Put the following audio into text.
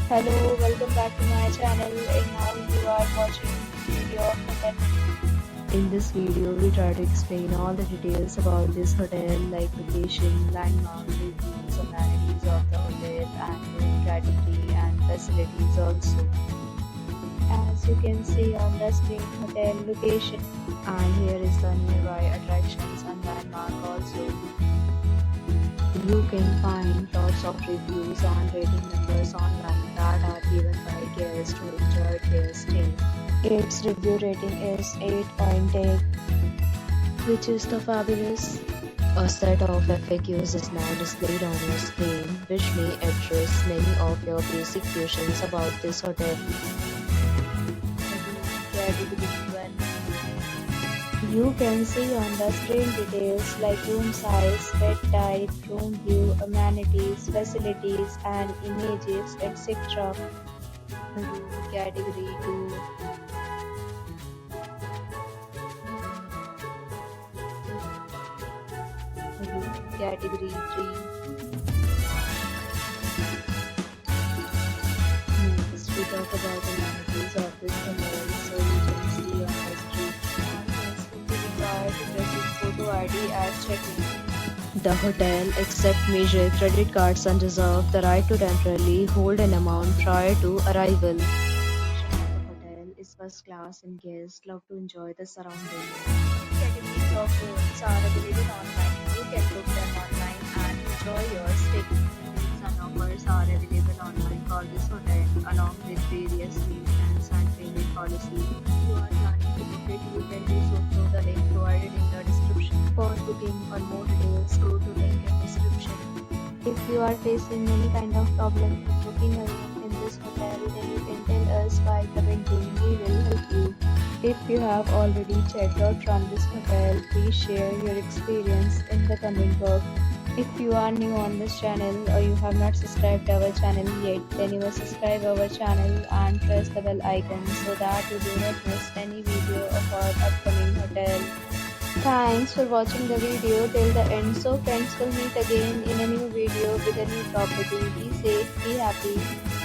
Hello, welcome back to my channel and now you are watching video of hotel. In this video, we try to explain all the details about this hotel like location, landmark, reviews, amenities of the hotel and room category and facilities also. As you can see on the screen, hotel location, and here is the nearby attractions and landmark also. You can find lots of reviews and rating numbers online that are given by guests who enjoyed their stay. Its review rating is 8.8, which is the fabulous. A set of FAQs is now displayed on your screen, which may address many of your basic questions about this hotel. Category 1. You can see on the screen details like room size, bed type, room view, amenities, facilities and images, etc. Category 2. Category 3. Next, we talk about amenities of this hotel. So you can see on the street. Required to present photo ID at check-in. The hotel accepts major credit cards and reserves the right to temporarily hold an amount prior to arrival. The hotel is first class and guests love to enjoy the surroundings. Categories of rooms are available online. You can book them online and enjoy your stay. Some offers are available online for this hotel along with various meal plans and payment policies. If you are planning to book it, you can do so through the link provided in the description. For booking or more details, go to link in description. If you are facing any kind of problem with booking a room in this hotel, then you can tell us by commenting. We will help you. If you have already checked out from this hotel, please share your experience in the comment box. If you are new on this channel or you have not subscribed our channel yet, then you must subscribe our channel and press the bell icon so that you do not miss any video of our upcoming hotel. Thanks for watching the video till the end. So friends, will meet again in a new video with a new property. Be safe, be happy.